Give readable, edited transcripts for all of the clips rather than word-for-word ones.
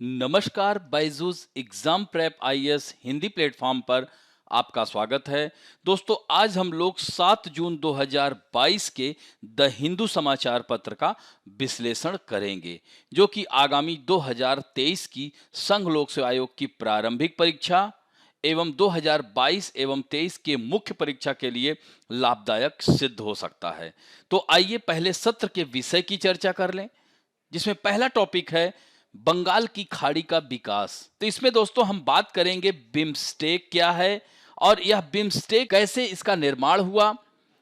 नमस्कार, Byju's exam prep IAS Hindi platform पर आपका स्वागत है। दोस्तों, आज हम लोग 7 जून 2022 के द हिंदू समाचार पत्र का विश्लेषण करेंगे, जो कि आगामी 2023 की संघ लोक सेवा आयोग की प्रारंभिक परीक्षा एवं 2022 एवं 23 के मुख्य परीक्षा के लिए लाभदायक सिद्ध हो सकता है। तो आइए पहले सत्र के विषय की चर्चा कर लें, जिसमें पहला टॉपिक है बंगाल की खाड़ी का विकास। तो इसमें दोस्तों हम बात करेंगे बिम्स्टेक क्या है और यह बिम्स्टेक कैसे इसका निर्माण हुआ,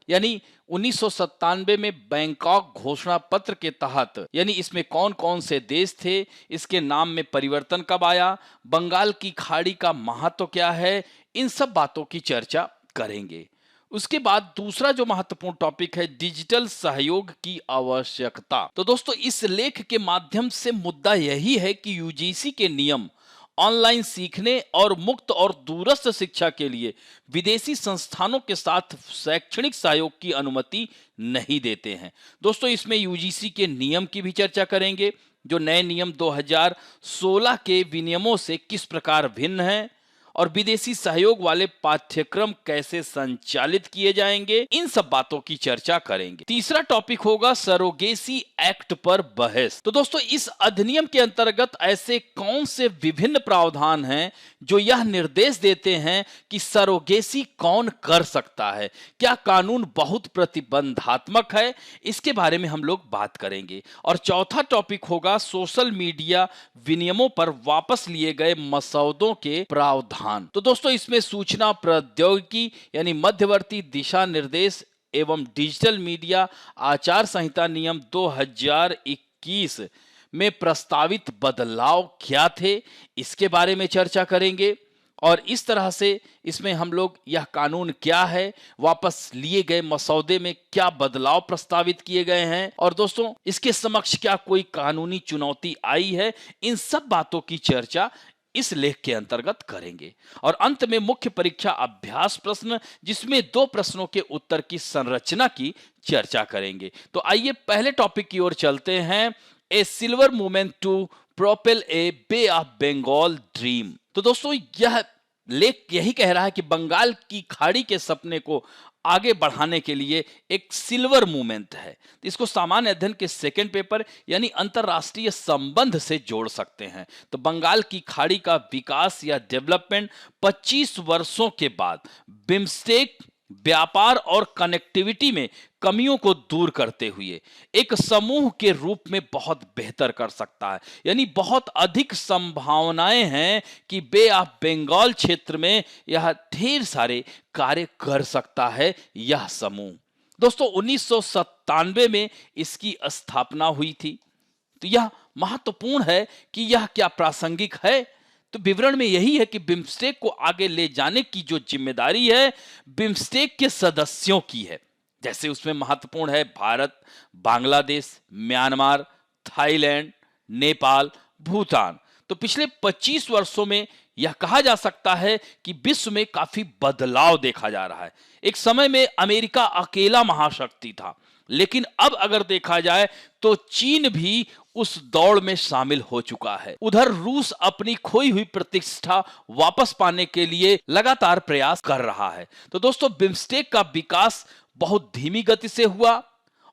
यानी 1997 में बैंकॉक घोषणा पत्र के तहत, यानी इसमें कौन कौन से देश थे, इसके नाम में परिवर्तन कब आया, बंगाल की खाड़ी का महत्व क्या है, इन सब बातों की चर्चा करेंगे। उसके बाद दूसरा जो महत्वपूर्ण टॉपिक है डिजिटल सहयोग की आवश्यकता। तो दोस्तों, इस लेख के माध्यम से मुद्दा यही है कि यूजीसी के नियम ऑनलाइन सीखने और मुक्त और दूरस्थ शिक्षा के लिए विदेशी संस्थानों के साथ शैक्षणिक सहयोग की अनुमति नहीं देते हैं। दोस्तों, इसमें यूजीसी के नियम की भी चर्चा करेंगे, जो नए नियम 2016 के विनियमों से किस प्रकार भिन्न है और विदेशी सहयोग वाले पाठ्यक्रम कैसे संचालित किए जाएंगे, इन सब बातों की चर्चा करेंगे। तीसरा टॉपिक होगा सरोगेसी एक्ट पर बहस। तो दोस्तों, इस अधिनियम के अंतर्गत ऐसे कौन से विभिन्न प्रावधान हैं जो यह निर्देश देते हैं कि सरोगेसी कौन कर सकता है, क्या कानून बहुत प्रतिबंधात्मक है, इसके बारे में हम लोग बात करेंगे। और चौथा टॉपिक होगा सोशल मीडिया विनियमों पर वापस लिए गए मसौदों के प्रावधान। तो दोस्तों, इसमें सूचना प्रौद्योगिकी यानी मध्यवर्ती दिशा निर्देश एवं डिजिटल मीडिया आचार संहिता नियम 2021 में प्रस्तावित बदलाव क्या थे, इसके बारे में चर्चा करेंगे। और इस तरह से इसमें हम लोग यह कानून क्या है, वापस लिए गए मसौदे में क्या बदलाव प्रस्तावित किए गए हैं, और दोस्तों इसके समक्ष क्या कोई कानूनी चुनौती आई है, इन सब बातों की चर्चा इस लेख के अंतर्गत करेंगे। और अंत में मुख्य परीक्षा अभ्यास प्रश्न, जिसमें 2 प्रश्नों के उत्तर की संरचना की चर्चा करेंगे। तो आइए पहले टॉपिक की ओर चलते हैं, a silver movement to propel a bay of Bengal dream. तो दोस्तों, यह लेख यही कह रहा है कि बंगाल की खाड़ी के सपने को आगे बढ़ाने के लिए एक सिल्वर मूवमेंट है। इसको सामान्य अध्ययन के सेकंड पेपर यानी अंतरराष्ट्रीय संबंध से जोड़ सकते हैं। तो बंगाल की खाड़ी का विकास या डेवलपमेंट 25 वर्षों के बाद बिम्स्टेक व्यापार और कनेक्टिविटी में कमियों को दूर करते हुए एक समूह के रूप में बहुत बेहतर कर सकता है। यानी बहुत अधिक संभावनाएं हैं कि बे ऑफ बंगाल क्षेत्र में यह ढेर सारे कार्य कर सकता है यह समूह। दोस्तों, 1997 में इसकी स्थापना हुई थी। तो यह महत्वपूर्ण है कि यह क्या प्रासंगिक है। तो विवरण में यही है कि बिम्स्टेक को आगे ले जाने की जो जिम्मेदारी है बिम्स्टेक के सदस्यों की है। जैसे उसमें महत्वपूर्ण है भारत, बांग्लादेश, म्यांमार, थाईलैंड, नेपाल, भूटान। तो पिछले 25 वर्षों में यह कहा जा सकता है कि विश्व में काफी बदलाव देखा जा रहा है। एक समय में अमेरिका अकेला महाशक्ति था, लेकिन अब अगर देखा जाए तो चीन भी उस दौड़ में शामिल हो चुका है। उधर रूस अपनी खोई हुई प्रतिष्ठा वापस पाने के लिए लगातार प्रयास कर रहा है। तो दोस्तों, बिम्स्टेक का विकास बहुत धीमी गति से हुआ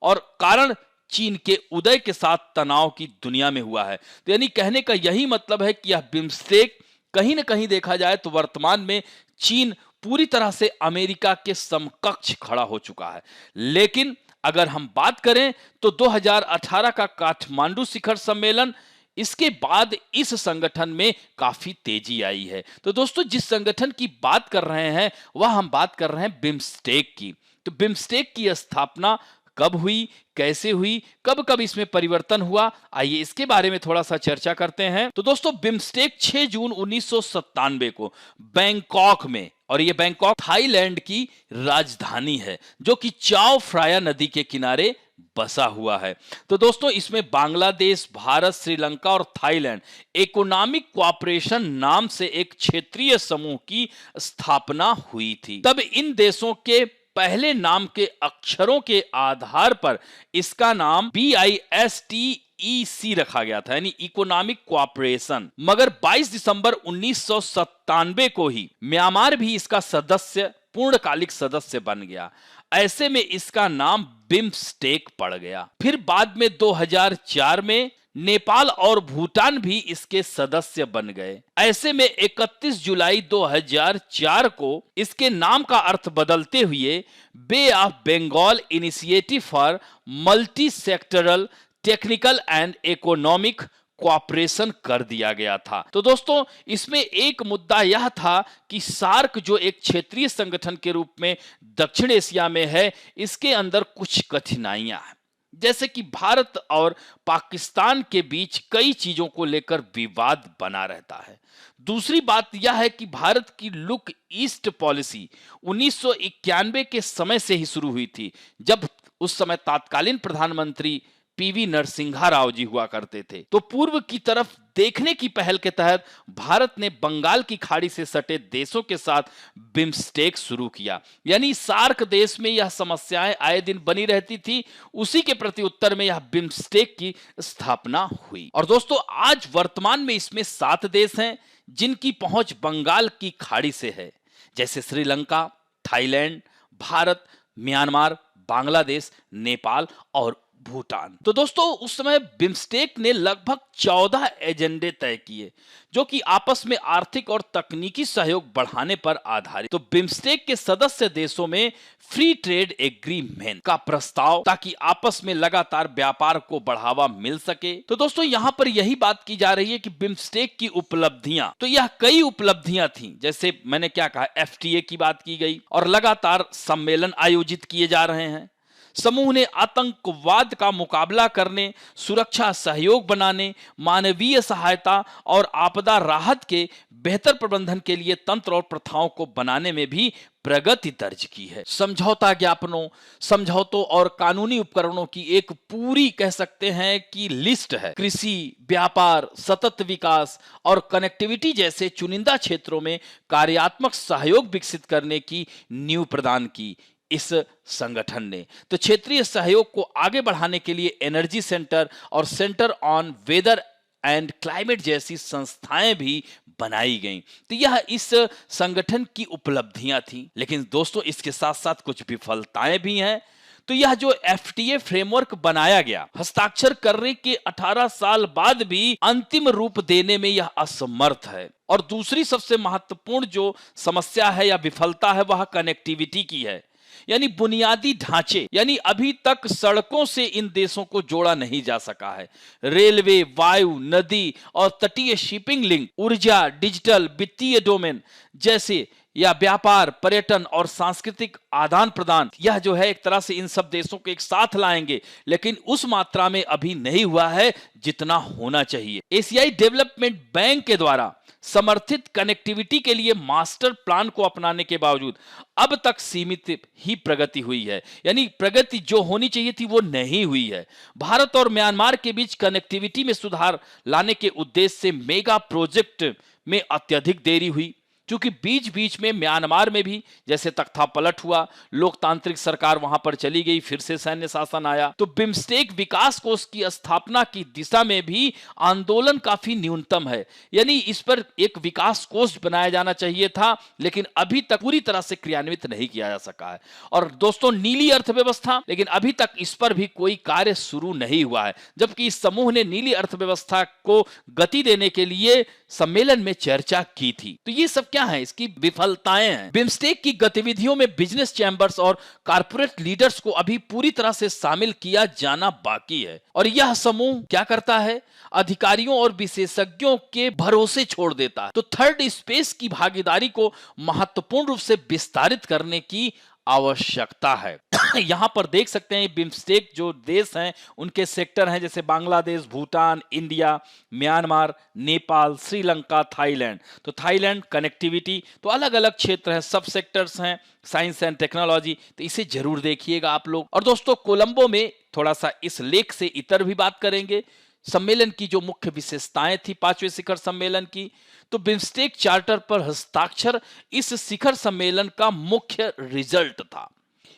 और कारण चीन के उदय के साथ तनाव की दुनिया में हुआ है। तो यानी कहने का यही मतलब है कि यह बिम्स्टेक कहीं ना कहीं देखा जाए तो वर्तमान में चीन पूरी तरह से अमेरिका के समकक्ष खड़ा हो चुका है। लेकिन अगर हम बात करें तो 2018 का काठमांडू शिखर सम्मेलन, इसके बाद इस संगठन में काफी तेजी आई है। तो दोस्तों, जिस संगठन की बात कर रहे हैं वह हम बात कर रहे हैं बिम्स्टेक की। तो बिम्स्टेक की स्थापना कब हुई, कैसे हुई, कब कब इसमें परिवर्तन हुआ, आइए इसके बारे में थोड़ा सा चर्चा करते हैं। तो दोस्तों, बिम्स्टेक 6 जून 1997 को बैंकॉक में, और यह बैंकॉक थाईलैंड की राजधानी है जो कि चाओ फ्राया नदी के किनारे बसा हुआ है। तो दोस्तों, इसमें बांग्लादेश, भारत, श्रीलंका और थाईलैंड इकोनॉमिक कोऑपरेशन नाम से एक क्षेत्रीय समूह की स्थापना हुई थी। तब इन देशों के पहले नाम के अक्षरों के आधार पर इसका नाम BIST IEC रखा गया था, यानी इकोनॉमिक कोऑपरेशन। मगर 22 दिसंबर 1997 को ही म्यांमार भी इसका सदस्य, पूर्णकालिक सदस्य बन गया। ऐसे में इसका नाम बिम्स्टेक पड़ गया। फिर बाद में 2004 में नेपाल और भूटान भी इसके सदस्य बन गए। ऐसे में 31 जुलाई 2004 को इसके नाम का अर्थ बदलते हुए bay of Bengal initiative for multi sectoral technical and economic cooperation कर दिया गया था। तो दोस्तों, इसमें एक मुद्दा यह था कि सार्क जो एक क्षेत्रीय संगठन के रूप में दक्षिण एशिया में है, इसके अंदर कुछ कठिनाइयां हैं, जैसे कि भारत और पाकिस्तान के बीच कई चीजों को लेकर विवाद बना रहता है। दूसरी बात यह है कि भारत की लुक ईस्ट पॉलिसी 1991 के समय से ही शुरू हुई थी, जब उस समय तत्कालीन प्रधानमंत्री PV नरसिम्हा राव जी हुआ करते थे। तो पूर्व की तरफ देखने की पहल के तहत भारत ने बंगाल की खाड़ी से सटे देशों के साथ बिम्स्टेक शुरू किया, यानी सार्क देश में यह समस्याएं आए दिन बनी रहती थी। उसी के प्रति उत्तर में यह बिम्स्टेक की स्थापना हुई। और दोस्तों, आज वर्तमान में इसमें 7 देश हैं जिनकी पहुंच बंगाल की खाड़ी से है, जैसे श्रीलंका, थाईलैंड, भारत, म्यांमार, बांग्लादेश, नेपाल और भूटान। तो दोस्तों, उस समय बिम्स्टेक ने लगभग 14 एजेंडे तय किए, जो कि आपस में आर्थिक और तकनीकी सहयोग बढ़ाने पर आधारित। तो बिम्स्टेक के सदस्य देशों में फ्री ट्रेड एग्रीमेंट का प्रस्ताव, ताकि आपस में लगातार व्यापार को बढ़ावा मिल सके। तो दोस्तों, यहां पर यही बात की जा रही है कि बिम्स्टेक की उपलब्धियां, तो यह कई उपलब्धियां थी, जैसे मैंने क्या कहा, FTA की बात की गई और लगातार सम्मेलन आयोजित किए जा रहे हैं। समूह ने आतंकवाद का मुकाबला करने, सुरक्षा सहयोग बनाने, मानवीय सहायता और आपदा राहत के बेहतर प्रबंधन के लिए तंत्र और प्रथाओं को बनाने में भी प्रगति दर्ज की है। समझौता ज्ञापनों, समझौतों और कानूनी उपकरणों की एक पूरी, कह सकते हैं कि लिस्ट है। कृषि, व्यापार, सतत विकास और कनेक्टिविटी जैसे चुनिंदा क्षेत्रों में कार्यात्मक सहयोग विकसित करने की नींव प्रदान की इस संगठन ने। तो क्षेत्रीय सहयोग को आगे बढ़ाने के लिए एनर्जी सेंटर और centre on whether and climate जैसी संस्थाएं भी बनाई गईं। तो यह इस संगठन की उपलब्धियां थी। लेकिन दोस्तों, इसके साथ साथ कुछ विफलताएं भी हैं। तो यह जो FTA फ्रेमवर्क बनाया गया, हस्ताक्षर करने के 18 साल बाद भी अंतिम रूप देने में यह असमर्थ है। और दूसरी सबसे महत्वपूर्ण जो समस्या है या विफलता है, वह कनेक्टिविटी की है, यानी बुनियादी ढांचे, यानी अभी तक सड़कों से इन देशों को जोड़ा नहीं जा सका है। रेलवे, वायु, नदी और तटीय शिपिंग लिंक, ऊर्जा, डिजिटल, वित्तीय डोमेन जैसे, या व्यापार, पर्यटन और सांस्कृतिक आदान प्रदान, यह जो है एक तरह से इन सब देशों को एक साथ लाएंगे, लेकिन उस मात्रा में अभी नहीं हुआ है जितना होना चाहिए। एशियाई डेवलपमेंट बैंक के द्वारा समर्थित कनेक्टिविटी के लिए मास्टर प्लान को अपनाने के बावजूद अब तक सीमित ही प्रगति हुई है, यानी प्रगति जो होनी चाहिए थी वो नहीं हुई है। भारत और म्यांमार के बीच कनेक्टिविटी में सुधार लाने के उद्देश्य से मेगा प्रोजेक्ट में अत्यधिक देरी हुई, क्योंकि बीच बीच में म्यांमार में भी जैसे तख्ता पलट हुआ, लोकतांत्रिक सरकार वहां पर चली गई, फिर से सैन्य शासन आया। तो बिम्स्टेक विकास कोष की स्थापना की दिशा में भी आंदोलन काफी न्यूनतम है, यानी इस पर एक विकास कोष बनाया जाना चाहिए था, लेकिन अभी तक पूरी तरह से क्रियान्वित नहीं किया जा सका है। और दोस्तों, नीली अर्थव्यवस्था, लेकिन अभी तक इस पर भी कोई कार्य शुरू नहीं हुआ है, जबकि इस समूह ने नीली अर्थव्यवस्था को गति देने के लिए सम्मेलन में चर्चा की थी। तो ये सब क्या है, इसकी विफलताएं हैं। बिम्स्टेक की गतिविधियों में बिजनेस चैंबर्स और कॉर्पोरेट लीडर्स को अभी पूरी तरह से शामिल किया जाना बाकी है। और यह समूह क्या करता है, अधिकारियों और विशेषज्ञों के भरोसे छोड़ देता है। तो थर्ड स्पेस की भागीदारी को महत्वपूर्ण रूप से विस्तारित करने की आवश्यकता है। यहां पर देख सकते हैं बिम्स्टेक जो देश हैं उनके सेक्टर हैं, जैसे Bangladesh, Bhutan, India, Myanmar, Nepal, Sri Lanka, Thailand. तो थाईलैंड कनेक्टिविटी, तो अलग अलग क्षेत्र हैं, सब सेक्टर्स हैं, साइंस एंड टेक्नोलॉजी, तो इसे जरूर देखिएगा आप लोग। और दोस्तों, कोलंबो में थोड़ा सा इस लेख से इतर भी बात करेंगे, सम्मेलन की जो मुख्य विशेषताएं थी 5वें शिखर सम्मेलन की। तो बिम्स्टेक चार्टर पर हस्ताक्षर इस शिखर सम्मेलन का मुख्य रिजल्ट था।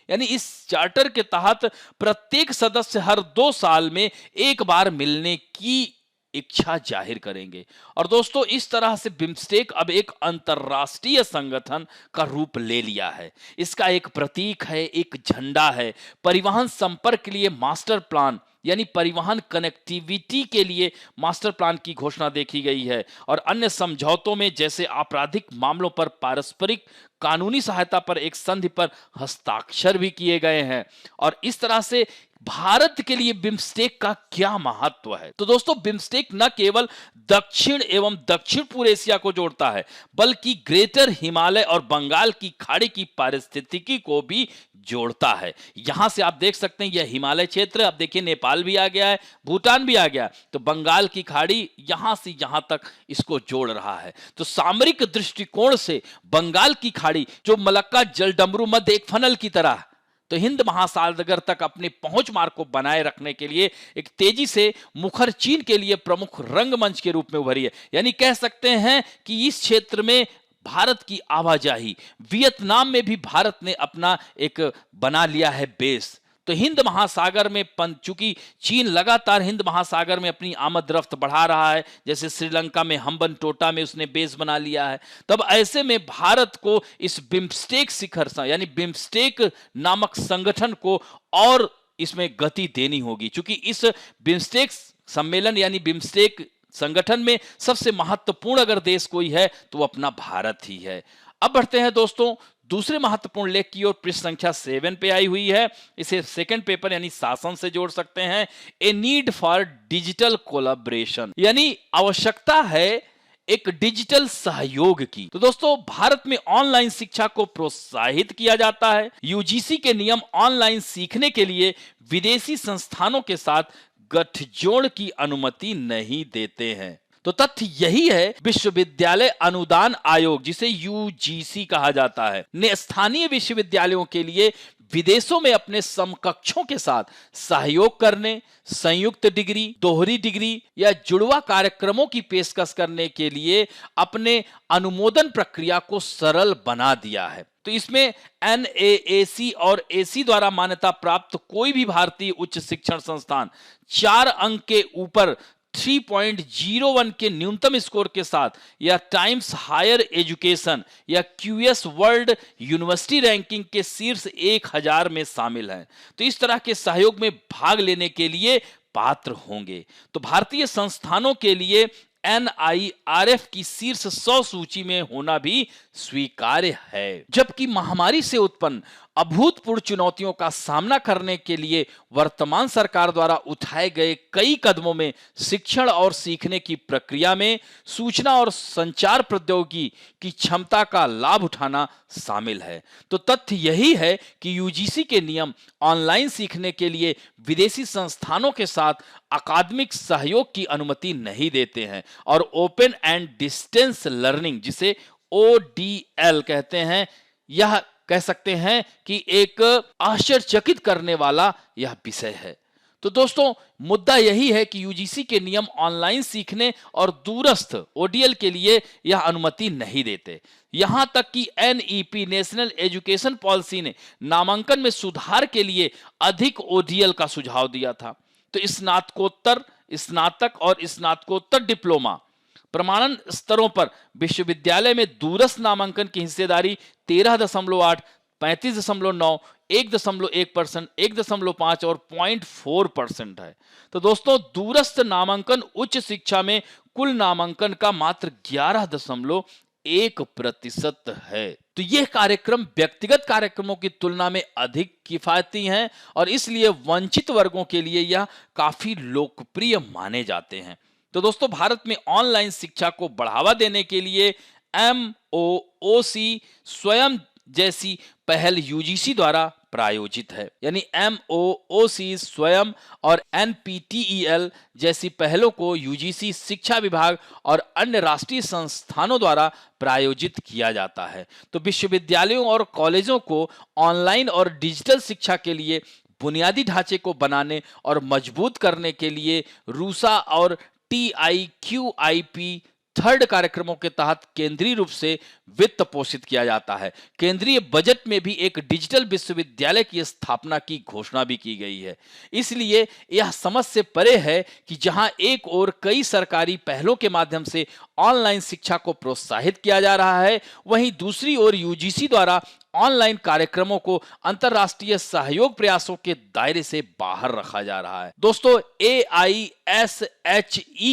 यानी इस चार्टर के तहत प्रत्येक सदस्य हर 2 साल में एक बार मिलने की इच्छा जाहिर करेंगे। और दोस्तों, इस तरह से बिम्स्टेक अब एक अंतरराष्ट्रीय संगठन का रूप ले लिया है। इसका एक प्रतीक है, एक झंडा है, परिवहन संपर्क के लिए मास्टर प्लान यानी परिवहन कनेक्टिविटी के लिए मास्टर प्लान की घोषणा देखी गई है। और अन्य समझौतों में जैसे आपराधिक मामलों पर पारस्परिक कानूनी सहायता पर एक संधि पर हस्ताक्षर भी किए गए हैं। और इस तरह से भारत के लिए बिम्स्टेक का क्या महत्व है? तो दोस्तों, बिम्स्टेक न केवल दक्षिण एवं दक्षिण पूर्व एशिया को जोड़ता है, बल्कि ग्रेटर हिमालय और बंगाल की खाड़ी की पारिस्थितिकी को भी जोड़ता है। यहां से आप देख सकते हैं, यह हिमालय क्षेत्र, अब देखिए नेपाल भी आ गया है, भूटान भी आ गया, तो बंगाल की खाड़ी यहां से यहां तक इसको जोड़ रहा है। तो सामरिक दृष्टिकोण से बंगाल की खाड़ी जो मलक्का जलडमरू मध्य एक फनल की तरह, तो हिंद महासागर तक अपने पहुंच मार्ग को बनाए रखने के लिए एक तेजी से मुखर चीन के लिए प्रमुख रंगमंच के रूप में उभरी है। यानी कह सकते हैं कि इस क्षेत्र में भारत की आवाजाही, वियतनाम में भी भारत ने अपना एक बना लिया है बेस। तो हिंद महासागर में चूंकि चीन लगातार हिंद महासागर में अपनी आमद रफ्त बढ़ा रहा है, जैसे श्रीलंका में हम्बन टोटा में उसने बेस बना लिया है, तब ऐसे में भारत को इस बिम्स्टेक शिखर यानी बिम्स्टेक नामक संगठन को और इसमें गति देनी होगी। चूंकि इस बिम्स्टेक सम्मेलन यानी बिम्स्टेक संगठन में सबसे महत्वपूर्ण अगर देश कोई है तो वो अपना भारत ही है। अब बढ़ते हैं दोस्तों दूसरे महत्वपूर्ण लेख की ओर। पृष्ठ संख्या 7 पे आई हुई है। इसे सेकंड पेपर यानी शासन से जोड़ सकते हैं। A need for digital collaboration, यानी आवश्यकता है एक डिजिटल सहयोग की। तो दोस्तों, भारत में ऑनलाइन शिक्षा को प्रोत्साहित किया जाता है। यूजीसी के नियम ऑनलाइन सीखने के लिए विदेशी संस्थानों के साथ गठजोड़ की अनुमति नहीं देते हैं। तो तथ्य यही है, विश्वविद्यालय अनुदान आयोग जिसे यूजीसी कहा जाता है ने स्थानीय विश्वविद्यालयों के लिए विदेशों में अपने समकक्षों के साथ सहयोग करने, संयुक्त डिग्री, दोहरी डिग्री या जुड़वा कार्यक्रमों की पेशकश करने के लिए अपने अनुमोदन प्रक्रिया को सरल बना दिया है। तो इसमें NAAC और AC द्वारा मान्यता प्राप्त कोई भी भारतीय उच्च शिक्षण संस्थान 4 अंक के ऊपर 3.01 के न्यूनतम स्कोर के साथ या टाइम्स हायर एजुकेशन या QS वर्ल्ड यूनिवर्सिटी रैंकिंग के शीर्ष 1000 में शामिल हैं। तो इस तरह के सहयोग में भाग लेने के लिए पात्र होंगे। तो भारतीय संस्थानों के लिए NIRF की शीर्ष 100 सूची में होना भी स्वीकार्य है। जबकि महामारी से उत्पन्न अभूतपूर्व चुनौतियों का सामना करने के लिए वर्तमान सरकार द्वारा उठाए गए कई कदमों में शिक्षण और सीखने की प्रक्रिया में सूचना और संचार प्रौद्योगिकी की क्षमता का लाभ उठाना शामिल है। तो तथ्य यही है कि यूजीसी के नियम ऑनलाइन सीखने के लिए विदेशी संस्थानों के साथ अकादमिक सहयोग की अनुमति नहीं देते हैं और ओपन एंड डिस्टेंस लर्निंग जिसे ODL कहते हैं, यह कह सकते हैं कि एक आश्चर्यचकित करने वाला यह विषय है। तो दोस्तों, मुद्दा यही है कि यूजीसी के नियम ऑनलाइन सीखने और दूरस्थ ODL के लिए यह अनुमति नहीं देते। यहां तक कि NEP नेशनल एजुकेशन पॉलिसी ने नामांकन में सुधार के लिए अधिक ODL का सुझाव दिया था। तो स्नातकोत्तर, स्नातक और स्नातकोत्तर डिप्लोमा प्रमाणन स्तरों पर विश्वविद्यालय में दूरस्थ नामांकन की हिस्सेदारी 13.8, 35.9, 1.1%, 1.5 और 0.4% है। तो दोस्तों, दूरस्थ नामांकन उच्च शिक्षा में कुल नामांकन का मात्र 11.1% है। तो यह कार्यक्रम व्यक्तिगत कार्यक्रमों की तुलना में अधिक किफायती हैं और इसलिए वंचित वर्गों के लिए यह काफी लोकप्रिय माने जाते हैं। तो दोस्तों, भारत में ऑनलाइन शिक्षा को बढ़ावा देने के लिए MOOC स्वयं जैसी पहल यूजीसी द्वारा प्रायोजित है। यानी MOOC स्वयं और NPTEL जैसी पहलों को यूजीसी शिक्षा विभाग और अन्य राष्ट्रीय संस्थानों द्वारा प्रायोजित किया जाता है। तो विश्वविद्यालयों और कॉलेजों को ऑनलाइन और डिजिटल शिक्षा के लिए बुनियादी ढांचे को बनाने और मजबूत करने के लिए रूसा और TIQIP थर्ड कार्यक्रमों के तहत केंद्रीय रूप से वित्त पोषित किया जाता है। केंद्रीय बजट में भी एक डिजिटल विश्वविद्यालय की स्थापना की घोषणा भी की गई है। इसलिए यह समझ से परे है कि जहां एक ओर कई सरकारी पहलों के माध्यम से ऑनलाइन शिक्षा को प्रोत्साहित किया जा रहा है, वहीं दूसरी ओर यूजीसी द्वारा ऑनलाइन कार्यक्रमों को अंतरराष्ट्रीय सहयोग प्रयासों के दायरे से बाहर रखा जा रहा है। दोस्तों, AISHE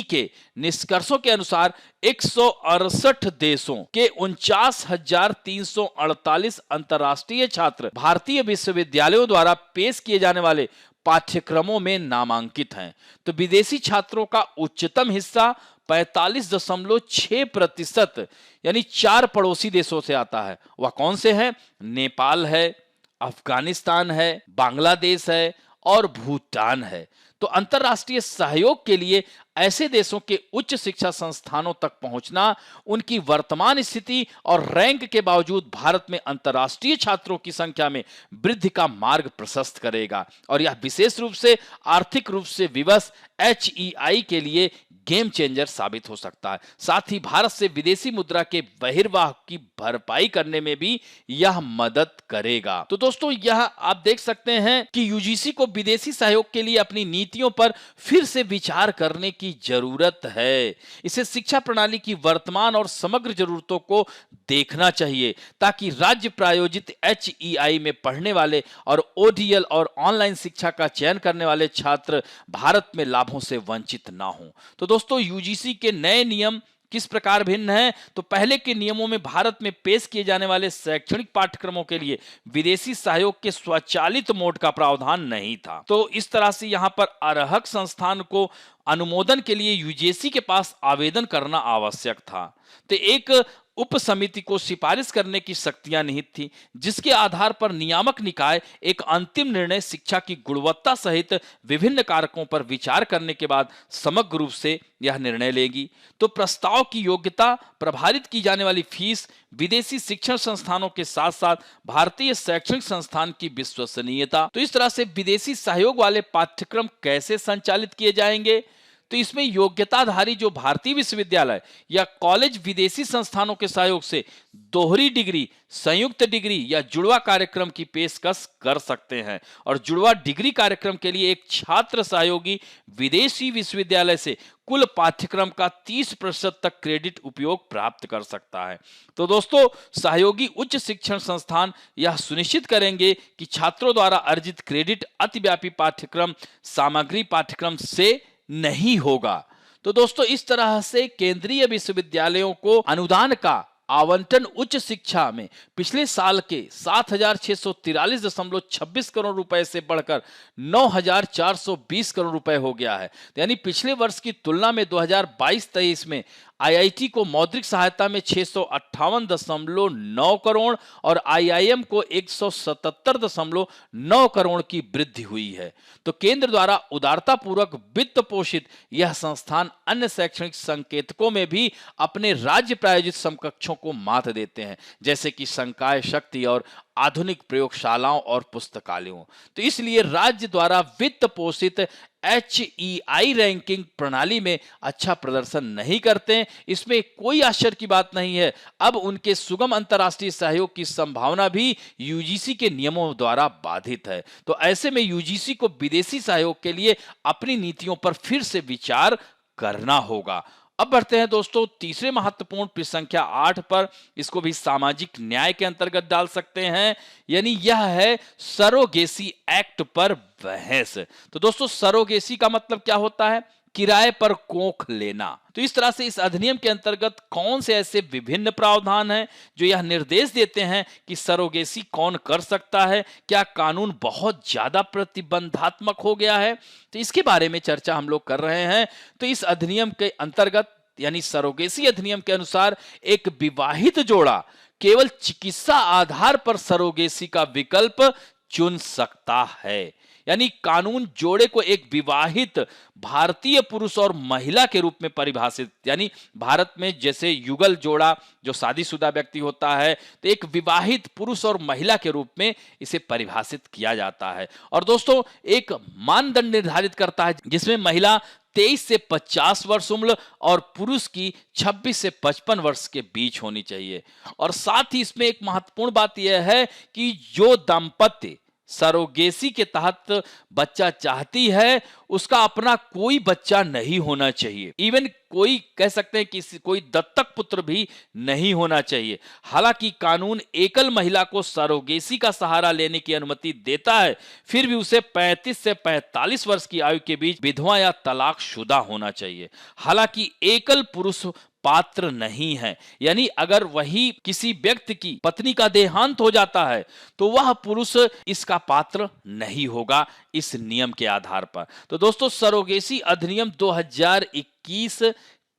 के निष्कर्षों के अनुसार 168 देशों के 49,348 अंतरराष्ट्रीय छात्र भारतीय विश्वविद्यालयों द्वारा पेश किए जाने वाले पाठ्यक्रमों में नामांकित हैं। तो विदेशी छात्रों का उच्चतम हिस्सा 45.6% यानी 4 पड़ोसी देशों से आता है। वह कौन से हैं? नेपाल है, अफगानिस्तान है, बांग्लादेश है और भूटान है। तो अंतरराष्ट्रीय सहयोग के लिए ऐसे देशों के उच्च शिक्षा संस्थानों तक पहुंचना उनकी वर्तमान स्थिति और रैंक के बावजूद भारत में अंतरराष्ट्रीय छात्रों की संख्या में वृद्धि का मार्ग प्रशस्त करेगा और यह विशेष रूप से आर्थिक रूप से विवश HEI के लिए गेम चेंजर साबित हो सकता है। साथ ही भारत से विदेशी मुद्रा के बहिर्वाह की भरपाई करने में भी यह मदद करेगा। तो दोस्तों, यह आप देख सकते हैं कि यूजीसी को विदेशी सहयोग के लिए अपनी नीतियों पर फिर से विचार करने की जरूरत है। इसे शिक्षा प्रणाली की वर्तमान और समग्र जरूरतों को देखना चाहिए ताकि राज्य प्रायोजित HEI में पढ़ने वाले और ODL और ऑनलाइन शिक्षा का चयन करने वाले छात्र भारत में लाभों से वंचित ना हों। तो दोस्तों, यूजीसी के नए नियम किस प्रकार भिन्न है? तो पहले के नियमों में भारत में पेश किए जाने वाले शैक्षणिक पाठ्यक्रमों के लिए विदेशी सहयोग के स्वचालित मोड का प्रावधान नहीं था। तो इस तरह से यहां पर अर्हक संस्थान को अनुमोदन के लिए यूजीसी के पास आवेदन करना आवश्यक था। तो एक उप समिति को सिफारिश करने की शक्तियां निहित थी, जिसके आधार पर नियामक निकाय एक अंतिम निर्णय शिक्षा की गुणवत्ता सहित विभिन्न कारकों पर विचार करने के बाद समग्र रूप से यह निर्णय लेगी। तो प्रस्ताव की योग्यता, प्रभावित की जाने वाली फीस, विदेशी शिक्षण संस्थानों के साथ साथ भारतीय शैक्षणिक संस्थान की विश्वसनीयता। तो इस तरह से विदेशी सहयोग वाले पाठ्यक्रम कैसे संचालित किए जाएंगे? तो इसमें योग्यताधारी जो भारतीय विश्वविद्यालय या कॉलेज विदेशी संस्थानों के सहयोग से दोहरी डिग्री, संयुक्त डिग्री या जुड़वा कार्यक्रम की पेशकश कर सकते हैं और जुड़वा डिग्री कार्यक्रम के लिए एक छात्र सहयोगी विदेशी विश्वविद्यालय से कुल पाठ्यक्रम का 30% तक क्रेडिट उपयोग प्राप्त कर सकता है। तो दोस्तों, सहयोगी उच्च शिक्षण संस्थान यह सुनिश्चित करेंगे कि छात्रों द्वारा अर्जित क्रेडिट अतिव्यापी पाठ्यक्रम सामग्री पाठ्यक्रम से नहीं होगा। तो दोस्तों, इस तरह से केंद्रीय विश्वविद्यालयों को अनुदान का आवंटन उच्च शिक्षा में पिछले साल के 7,643.26 करोड़ रुपए से बढ़कर 9,420 करोड़ रुपए हो गया है। यानी पिछले वर्ष की तुलना में 2022-23 में आईआईटी को मौद्रिक सहायता में 658.9 करोड़ और आईआईएम को 177.9 करोड़ की वृद्धि हुई है। तो केंद्र द्वारा उदारतापूर्वक वित्त पोषित यह संस्थान अन्य शैक्षणिक संकेतकों में भी अपने राज्य प्रायोजित समकक्षों को मात देते हैं, जैसे कि संकाय शक्ति और आधुनिक प्रयोगशालाओं और पुस्तकालयों। तो इसलिए राज्य द्वारा वित्त पोषित HEI रैंकिंग प्रणाली में अच्छा प्रदर्शन नहीं करते, इसमें कोई आश्चर्य की बात नहीं है। अब उनके सुगम अंतर्राष्ट्रीय सहयोग की संभावना भी यूजीसी के नियमों द्वारा बाधित है। तो ऐसे में यूजीसी को विदेशी सहयोग के लिए अपनी नीतियों पर फिर से विचार करना होगा। अब बढ़ते हैं दोस्तों तीसरे महत्वपूर्ण पृष्ठ संख्या 8 पर। इसको भी सामाजिक न्याय के अंतर्गत डाल सकते हैं, यानी यह है सरोगेसी एक्ट पर बहस। तो दोस्तों, सरोगेसी का मतलब क्या होता है? किराए पर कोख लेना। तो इस तरह से इस अधिनियम के अंतर्गत कौन से ऐसे विभिन्न प्रावधान हैं जो यह निर्देश देते हैं कि सरोगेसी कौन कर सकता है? क्या कानून बहुत ज्यादा प्रतिबंधात्मक हो गया है? तो इसके बारे में चर्चा हम लोग कर रहे हैं। तो इस अधिनियम के अंतर्गत यानी सरोगेसी अधिनियम के अनुसार एक विवाहित जोड़ा केवल चिकित्सा आधार पर सरोगेसी का विकल्प चुन सकता है। यानी कानून जोड़े को एक विवाहित भारतीय पुरुष और महिला के रूप में परिभाषित, यानी भारत में जैसे युगल जोड़ा जो शादीशुदा व्यक्ति होता है, तो एक विवाहित पुरुष और महिला के रूप में इसे परिभाषित किया जाता है। और दोस्तों, एक मानदंड निर्धारित करता है जिसमें महिला 23 से 50 वर्ष उम्र और पुरुष की 26 से 55 वर्ष के बीच होनी चाहिए। और साथ ही इसमें एक महत्वपूर्ण बात यह है कि जो दंपति सरोगेसी के तहत बच्चा चाहती है, उसका अपना कोई बच्चा नहीं होना चाहिए। इवन कोई कह सकते हैं कि कोई दत्तक पुत्र भी नहीं होना चाहिए। हालांकि कानून एकल महिला को सरोगेसी का सहारा लेने की अनुमति देता है, फिर भी उसे 35 से 45 वर्ष की आयु के बीच विधवा या तलाकशुदा होना चाहिए। हालांकि एकल पुरुष पात्र नहीं है, यानी अगर वही किसी व्यक्ति की पत्नी का देहांत हो जाता है तो वह पुरुष इसका पात्र नहीं होगा इस नियम के आधार पर। तो दोस्तों, सरोगेसी अधिनियम 2021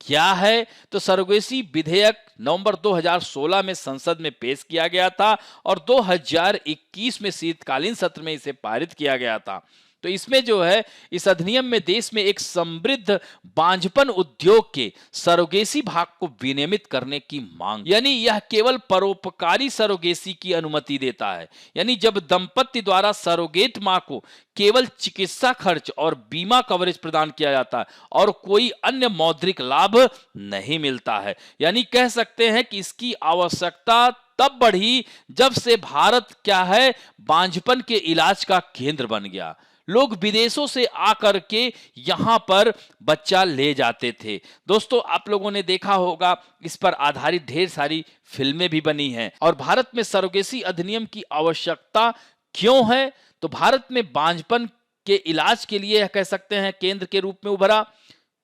क्या है? तो सरोगेसी विधेयक नवंबर 2016 में संसद में पेश किया गया था और 2021 में शीतकालीन सत्र में इसे पारित किया गया था। तो इसमें जो है, इस अधिनियम में देश में एक समृद्ध बांझपन उद्योग के सरोगेसी भाग को विनियमित करने की मांग, यानी यह केवल परोपकारी सरोगेसी की अनुमति देता है। यानी जब दंपति द्वारा सरोगेट मां को केवल चिकित्सा खर्च और बीमा कवरेज प्रदान किया जाता है और कोई अन्य मौद्रिक लाभ नहीं मिलता है। यानी कह सकते हैं कि इसकी आवश्यकता तब बढ़ी जब से भारत क्या है, बांझपन के इलाज का केंद्र बन गया। लोग विदेशों से आकर के यहां पर बच्चा ले जाते थे। दोस्तों, आप लोगों ने देखा होगा, इस पर आधारित ढेर सारी फिल्में भी बनी हैं। और भारत में सरोगेसी अधिनियम की आवश्यकता क्यों है? तो भारत में बांझपन के इलाज के लिए कह सकते हैं केंद्र के रूप में उभरा,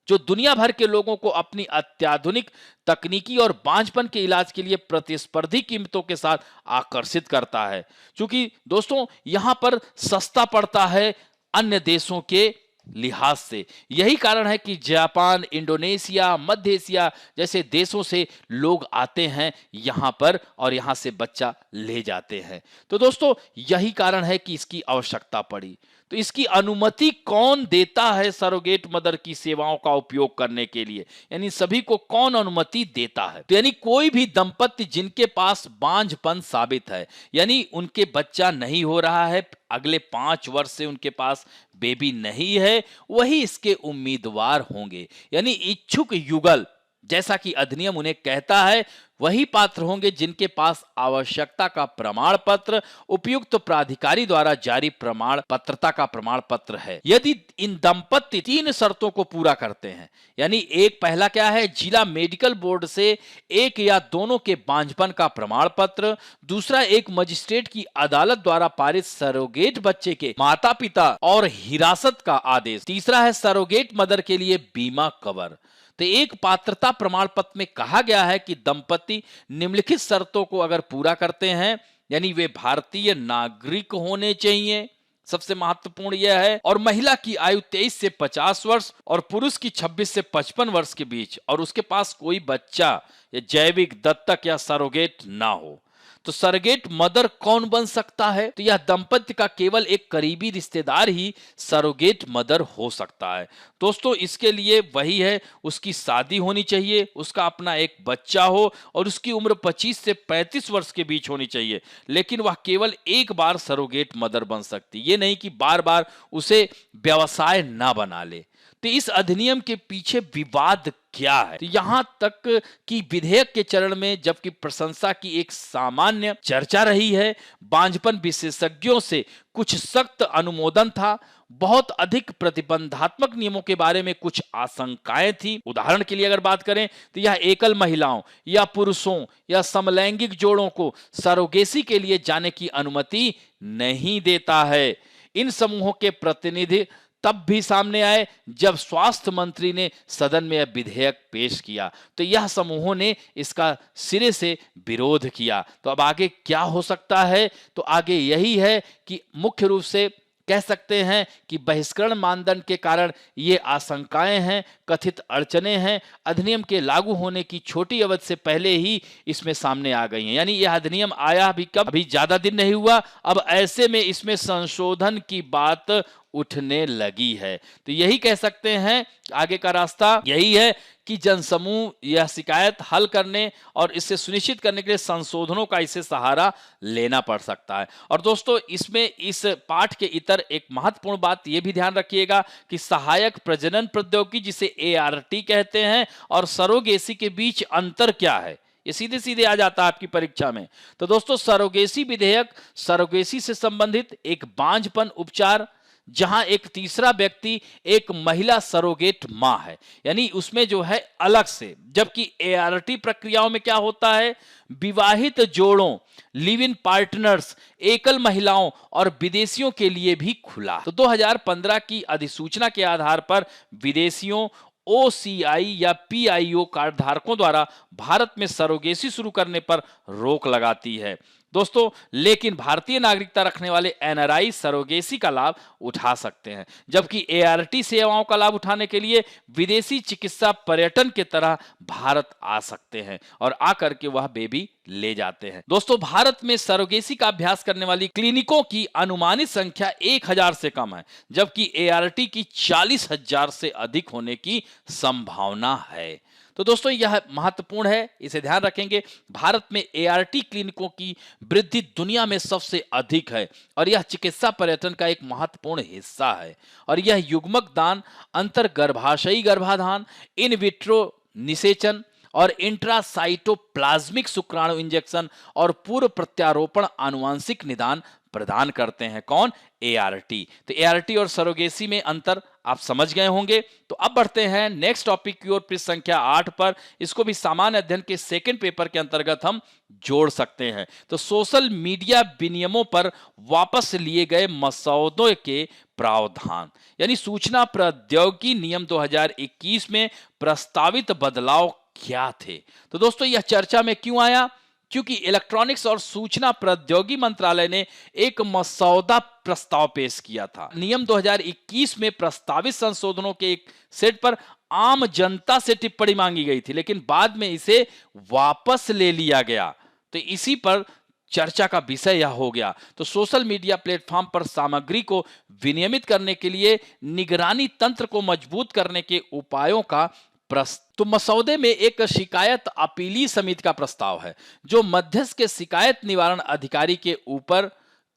जो दुनिया भर के लोगों को अपनी अत्याधुनिक तकनीकी और बांझपन के इलाज के लिए प्रतिस्पर्धी कीमतों के साथ आकर्षित करता है। क्योंकि दोस्तों, यहां पर सस्ता पड़ता है अन्य देशों के लिहाज से। यही कारण है कि जापान, इंडोनेशिया, मध्य एशिया जैसे देशों से लोग आते हैं यहां पर और यहां से बच्चा ले जाते हैं। तो दोस्तों, यही कारण है कि इसकी आवश्यकता पड़ी। तो इसकी अनुमति कौन देता है सरोगेट मदर की सेवाओं का उपयोग करने के लिए? यानी सभी को कौन अनुमति देता है? तो यानी कोई भी दंपति जिनके पास बांझपन साबित है, यानी उनके बच्चा नहीं हो रहा है, अगले 5 वर्ष से उनके पास बेबी नहीं है, वही इसके उम्मीदवार होंगे। यानी इच्छुक युगल, जैसा कि अधिनियम उन्हें कहता है, वही पात्र होंगे जिनके पास आवश्यकता का प्रमाण पत्र, उपयुक्त प्राधिकारी द्वारा जारी प्रमाण पात्रता का प्रमाण पत्र है। यदि इन दंपति 3 शर्तों को पूरा करते हैं, यानी एक पहला क्या है, जिला मेडिकल बोर्ड से एक या दोनों के बांझपन का प्रमाण पत्र, दूसरा एक मजिस्ट्रेट की अदालत द्वारा पारित सरोगेट बच्चे के माता पिता और हिरासत का आदेश, तीसरा है सरोगेट मदर के लिए बीमा कवर। तो एक पात्रता प्रमाण पत्र में कहा गया है कि दंपति निम्नलिखित शर्तों को अगर पूरा करते हैं, यानी वे भारतीय नागरिक होने चाहिए, सबसे महत्वपूर्ण यह है, और महिला की आयु 23 से 50 वर्ष और पुरुष की 26 से 55 वर्ष के बीच, और उसके पास कोई बच्चा या जैविक दत्तक या सरोगेट ना हो। तो सरोगेट मदर कौन बन सकता है? तो यह दंपति का केवल एक करीबी रिश्तेदार ही सरोगेट मदर हो सकता है। दोस्तों, इसके लिए वही है, उसकी शादी होनी चाहिए, उसका अपना एक बच्चा हो और उसकी उम्र 25 से 35 वर्ष के बीच होनी चाहिए। लेकिन वह केवल एक बार सरोगेट मदर बन सकती, ये नहीं कि बार बार उसे व्यवसाय ना बना ले। तो इस अधिनियम के पीछे विवाद क्या है? तो यहां तक कि विधेयक के चरण में जबकि प्रशंसा की एक सामान्य चर्चा रही है, बांझपन विशेषज्ञों से कुछ सख्त अनुमोदन था, बहुत अधिक प्रतिबंधात्मक नियमों के बारे में कुछ आशंकाएं थी। उदाहरण के लिए अगर बात करें तो यह एकल महिलाओं या पुरुषों या समलैंगिक जोड़ों को सरोगेसी के लिए जाने की अनुमति नहीं देता है। इन समूहों के प्रतिनिधि तब भी सामने आए जब स्वास्थ्य मंत्री ने सदन में यह विधेयक पेश किया, तो यह समूहों ने इसका सिरे से विरोध किया। तो अब आगे क्या हो सकता है? तो आगे यही है कि मुख्य रूप से कह सकते हैं कि बहिष्करण मानदंड के कारण ये आशंकाएं हैं, कथित अड़चनें हैं, अधिनियम के लागू होने की छोटी अवधि से पहले ही इसमें सामने आ गई हैं। यानी यह अधिनियम आया भी कब, अभी ज्यादा दिन नहीं हुआ। अब ऐसे में इसमें संशोधन की बात उठने लगी है। तो यही कह सकते हैं, आगे का रास्ता यही है कि जनसमूह यह शिकायत हल करने और इसे सुनिश्चित करने के लिए संशोधनों का इसे सहारा लेना पड़ सकता है। और दोस्तों, इसमें इस पाठ के इतर एक महत्वपूर्ण बात यह भी ध्यान रखिएगा कि सहायक प्रजनन प्रौद्योगिकी, जिसे ART कहते हैं, और सरोगेसी के बीच अंतर क्या है, ये सीधे सीधे आ जाता है आपकी परीक्षा में। तो दोस्तों, सरोगेसी विधेयक सरोगेसी से संबंधित एक बांझपन उपचार, जहां एक तीसरा व्यक्ति एक महिला सरोगेट मां है, यानी उसमें जो है अलग से। जबकि ART प्रक्रियाओं में क्या होता है, विवाहित जोड़ों, लिव इन पार्टनर्स, एकल महिलाओं और विदेशियों के लिए भी खुला। तो 2015 की अधिसूचना के आधार पर विदेशियों, OCI या PIO कार्ड धारकों द्वारा भारत में सरोगेसी शुरू करने पर रोक लगाती है दोस्तों। लेकिन भारतीय नागरिकता रखने वाले NRI सरोगेसी का लाभ उठा सकते हैं, जबकि ART सेवाओं का लाभ उठाने के लिए विदेशी चिकित्सा पर्यटन के तरह भारत आ सकते हैं और आकर के वह बेबी ले जाते हैं। दोस्तों, भारत में सरोगेसी का अभ्यास करने वाली क्लिनिकों की अनुमानित संख्या 1000 से कम है, जबकि ART की 40,000 से अधिक होने की संभावना है। तो दोस्तों, यह महत्वपूर्ण है, इसे ध्यान रखेंगे। भारत में ART क्लिनिकों की वृद्धि दुनिया में सबसे अधिक है और यह चिकित्सा पर्यटन का एक महत्वपूर्ण हिस्सा है। और यह युग्मक दान, अंतर्गर्भाशयी गर्भाधान, इन विट्रो निषेचन और इंट्रासाइटोप्लाज्मिक शुक्राणु इंजेक्शन और पूर्व प्रत्यारोपण आनुवांशिक निदान प्रदान करते हैं। कौन? ART। तो ART और सरोगेसी में अंतर आप समझ गए होंगे। तो अब बढ़ते हैं नेक्स्ट टॉपिक की ओर, पृष्ठ संख्या 8 पर। इसको भी सामान्य अध्ययन के सेकंड पेपर के अंतर्गत हम जोड़ सकते हैं। तो सोशल मीडिया विनियमों पर वापस लिए गए मसौदों के प्रावधान, यानी सूचना प्रौद्योगिकी नियम 2021 में प्रस्तावित बदलाव क्या थे। तो दोस्तों, यह चर्चा में क्यों आया? क्योंकि इलेक्ट्रॉनिक्स और सूचना प्रौद्योगिकी मंत्रालय ने एक मसौदा प्रस्ताव पेश किया था। नियम 2021 में प्रस्तावित संशोधनों के एक सेट पर आम जनता से टिप्पणी मांगी गई थी, लेकिन बाद में इसे वापस ले लिया गया। तो इसी पर चर्चा का विषय यह हो गया। तो सोशल मीडिया प्लेटफॉर्म पर सामग्री को विनियमित करने के लिए निगरानी तंत्र को मजबूत करने के उपायों का तो मसौदे में एक शिकायत अपीली समिति का प्रस्ताव है, जो मध्यस्थ के शिकायत निवारण अधिकारी के ऊपर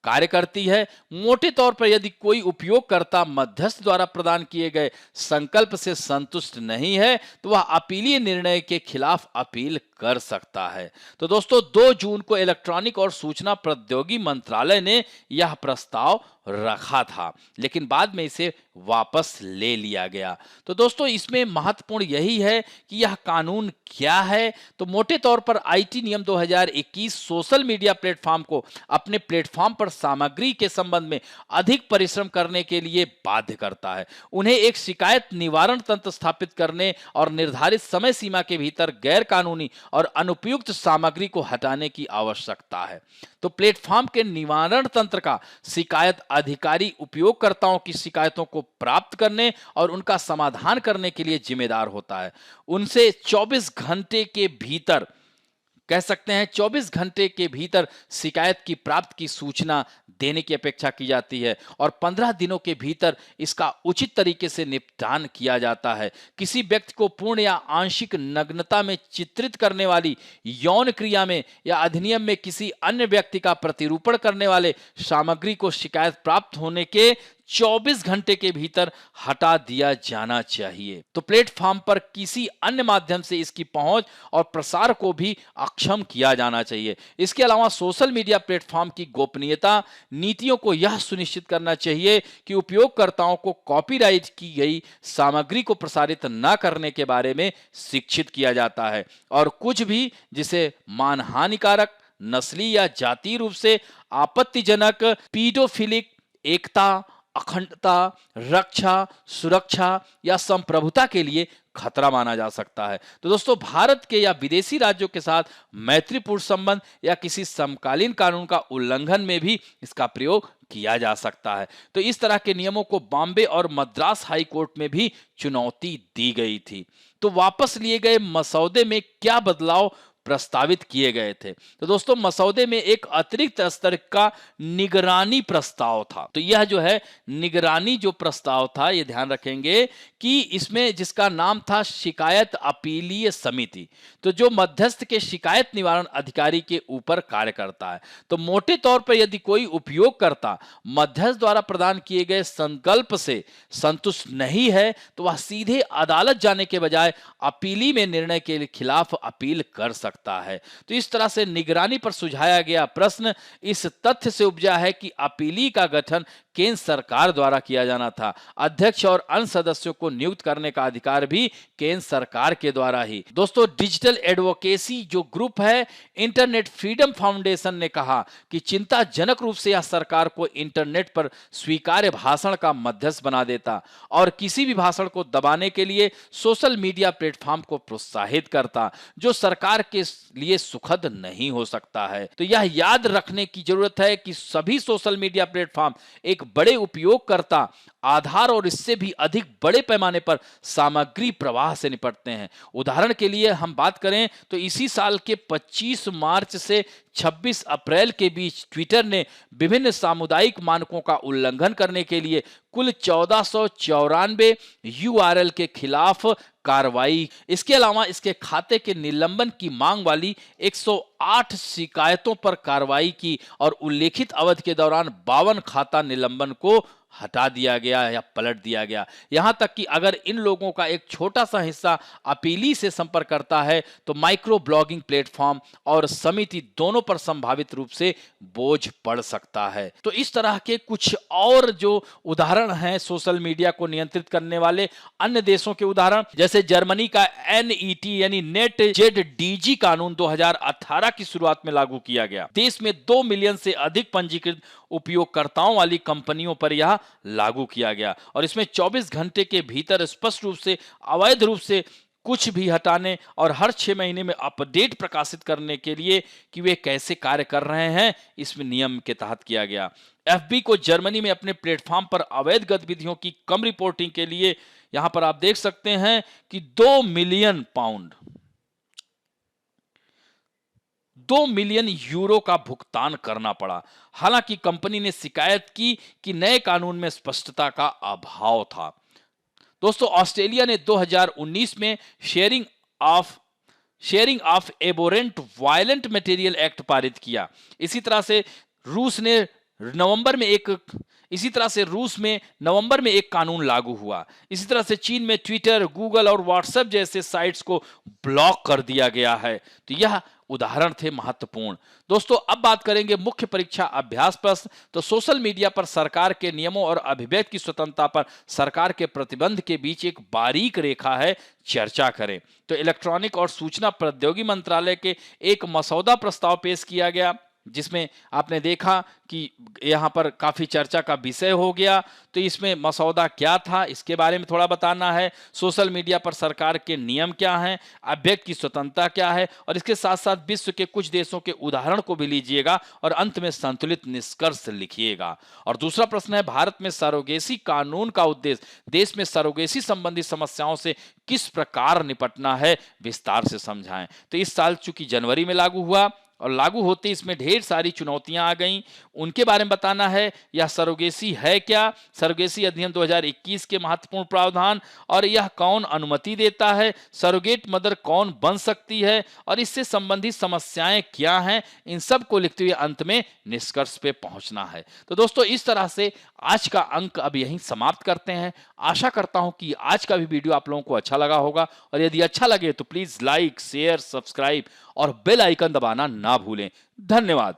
कार्य करती है। मोटे तौर पर यदि कोई उपयोगकर्ता मध्यस्थ द्वारा प्रदान किए गए संकल्प से संतुष्ट नहीं है, तो वह अपीलीय निर्णय के खिलाफ अपील कर सकता है। तो दोस्तों, 2 जून को इलेक्ट्रॉनिक और सूचना प्रौद्योगिकी मंत्रालय ने यह प्रस्ताव रखा था, लेकिन बाद में इसे वापस ले लिया गया। तो दोस्तों, इसमें महत्वपूर्ण यही है कि यह कानून क्या है। तो मोटे तौर पर IT नियम 2021 सोशल मीडिया प्लेटफॉर्म को अपने प्लेटफॉर्म पर सामग्री के संबंध में अधिक परिश्रम करने के लिए बाध्य करता है। उन्हें एक शिकायत निवारण तंत्र स्थापित करने और निर्धारित समय सीमा के भीतर गैर कानूनी और अनुपयुक्त सामग्री को हटाने की आवश्यकता है। तो प्लेटफॉर्म के निवारण तंत्र का शिकायत अधिकारी उपयोगकर्ताओं की शिकायतों को प्राप्त करने और उनका समाधान करने के लिए जिम्मेदार होता है। उनसे 24 घंटे के भीतर, कह सकते हैं 24 घंटे के भीतर शिकायत की प्राप्त की सूचना देने की अपेक्षा की जाती है और 15 दिनों के भीतर इसका उचित तरीके से निपटान किया जाता है। किसी व्यक्ति को पूर्ण या आंशिक नग्नता में चित्रित करने वाली यौन क्रिया में या अधिनियम में किसी अन्य व्यक्ति का प्रतिरूपण करने वाले सामग्री को शिकायत प्राप्त होने के 24 घंटे के भीतर हटा दिया जाना चाहिए। तो प्लेटफॉर्म पर किसी अन्य माध्यम से इसकी पहुंच और प्रसार को भी अक्षम किया जाना चाहिए। इसके अलावा सोशल मीडिया प्लेटफॉर्म की गोपनीयता नीतियों को यह सुनिश्चित करना चाहिए कि उपयोगकर्ताओं को कॉपीराइट की गई सामग्री को प्रसारित न करने के बारे में शिक्षित किया जाता है और कुछ भी जिसे मानहानिकारक, नस्ली या जातीय रूप से आपत्तिजनक, पीडोफिलिक, एकता, अखंडता, रक्षा, सुरक्षा या संप्रभुता के लिए खतरा माना जा सकता है। तो दोस्तों, भारत के या विदेशी राज्यों के साथ मैत्रीपूर्ण संबंध या किसी समकालीन कानून का उल्लंघन में भी इसका प्रयोग किया जा सकता है। तो इस तरह के नियमों को बॉम्बे और मद्रास हाई कोर्ट में भी चुनौती दी गई थी। तो वापस लिए गए मसौदे में क्या बदलाव प्रस्तावित किए गए थे। तो दोस्तों मसौदे में एक अतिरिक्त स्तर का निगरानी प्रस्ताव था। तो यह जो है निगरानी जो प्रस्ताव था, ये ध्यान रखेंगे कि इसमें जिसका नाम था शिकायत अपीलीय समिति, तो जो मध्यस्थ के शिकायत निवारण अधिकारी के ऊपर कार्य करता है। तो मोटे तौर पर यदि कोई उपयोगकर्ता मध्यस्थ द्वारा प्रदान किए गए संकल्प से संतुष्ट नहीं है तो वह सीधे अदालत जाने के बजाय अपीली में निर्णय के खिलाफ अपील कर सकता है। तो इस तरह से निगरानी पर सुझाया गया प्रश्न इस तथ्य से उपजा है कि अपीली का गठन केंद्र सरकार द्वारा किया जाना था। अध्यक्ष और अन्य सदस्यों को नियुक्त करने का अधिकार भी केंद्र सरकार के द्वारा ही। दोस्तों डिजिटल एडवोकेसी जो ग्रुप है इंटरनेट फ्रीडम फाउंडेशन ने कहा कि चिंताजनक रूप से यह सरकार को इंटरनेट पर स्वीकार्य भाषण का मध्यस्थ बना देता और किसी भी भाषण को दबाने के लिए सोशल मीडिया प्लेटफॉर्म को प्रोत्साहित करता, जो सरकार के लिए सुखद नहीं हो सकता है। तो यह याद रखने की जरूरत है कि सभी सोशल मीडिया प्लेटफॉर्म एक बड़े उपयोगकर्ता आधार और इससे भी अधिक बड़े पैमाने पर सामग्री प्रवाह से निपटते हैं। उदाहरण के लिए हम बात करें तो इसी साल के 25 मार्च से 26 अप्रैल के बीच ट्विटर ने विभिन्न सामुदायिक मानकों का उल्लंघन करने के लिए कुल 1494 यूआरएल के खिलाफ कार्रवाई। इसके अलावा इसके खाते के निलंबन की मांग वाली 108 शिकायतों पर कार्रवाई की और उल्लेखित अवधि के दौरान 52 खाता निलंबन को हटा दिया गया या पलट दिया गया। यहां तक कि अगर इन लोगों का एक छोटा सा हिस्सा अपीली से संपर्क करता है तो माइक्रो ब्लॉगिंग प्लेटफॉर्म और समिति दोनों पर संभावित रूप से बोझ पड़ सकता है। तो इस तरह के कुछ और जो उदाहरण हैं सोशल मीडिया को नियंत्रित करने वाले अन्य देशों के उदाहरण, जैसे जर्मनी का एनईटी यानी नेट जेड कानून 2018 की शुरुआत में लागू किया गया। देश में 2 मिलियन से अधिक पंजीकृत उपयोगकर्ताओं वाली कंपनियों पर यह लागू किया गया और इसमें 24 घंटे के भीतर स्पष्ट रूप से अवैध रूप से कुछ भी हटाने और हर 6 महीने में अपडेट प्रकाशित करने के लिए कि वे कैसे कार्य कर रहे हैं, इसमें नियम के तहत किया गया। एफबी को जर्मनी में अपने प्लेटफॉर्म पर अवैध गतिविधियों की कम रिपोर्टिंग के लिए यहां पर आप देख सकते हैं कि 2 मिलियन पाउंड 2 मिलियन यूरो का भुगतान करना पड़ा। हालांकि कंपनी ने शिकायत की कि नए कानून में स्पष्टता का अभाव था। दोस्तों ऑस्ट्रेलिया ने 2019 में sharing of abhorrent violent material act पारित किया। इसी तरह से रूस में नवंबर में एक कानून लागू हुआ। इसी तरह से चीन में ट्विटर, गूगल और व्हाट्सएप जैसे साइट्स को ब्लॉक कर दिया गया है। तो यह उदाहरण थे महत्वपूर्ण। दोस्तों अब बात करेंगे मुख्य परीक्षा अभ्यास प्रश्न। तो सोशल मीडिया पर सरकार के नियमों और अभिव्यक्ति की स्वतंत्रता पर सरकार के प्रतिबंध के बीच एक बारीक रेखा है, चर्चा करें। तो इलेक्ट्रॉनिक और सूचना प्रौद्योगिकी मंत्रालय के एक मसौदा प्रस्ताव पेश किया गया जिसमें आपने देखा कि यहाँ पर काफी चर्चा का विषय हो गया। तो इसमें मसौदा क्या था इसके बारे में थोड़ा बताना है, सोशल मीडिया पर सरकार के नियम क्या हैं, अभिव्यक्ति की स्वतंत्रता क्या है और इसके साथ साथ विश्व के कुछ देशों के उदाहरण को भी लीजिएगा और अंत में संतुलित निष्कर्ष लिखिएगा। और दूसरा प्रश्न है, भारत में सरोगेसी कानून का उद्देश्य देश में सरोगेसी संबंधी समस्याओं से किस प्रकार निपटना है, विस्तार से समझाएं। तो इस साल चूंकि जनवरी में लागू हुआ और लागू होते इसमें ढेर सारी चुनौतियां आ गईं, उनके बारे में बताना है। यह सरोगेसी है क्या, सरोगेसी अधिनियम 2021 के महत्वपूर्ण प्रावधान और यह कौन अनुमति देता है, सरोगेट मदर कौन बन सकती है और इससे संबंधित समस्याएं क्या हैं, इन सब को लिखते हुए अंत में निष्कर्ष पे पहुंचना है। तो दोस्तों इस तरह से आज का अंक अब यहीं समाप्त करते हैं। आशा करता हूं कि आज का भी वीडियो आप लोगों को अच्छा लगा होगा और यदि अच्छा लगे तो प्लीज लाइक, शेयर, सब्सक्राइब और बेल आइकन दबाना ना भूलें। धन्यवाद।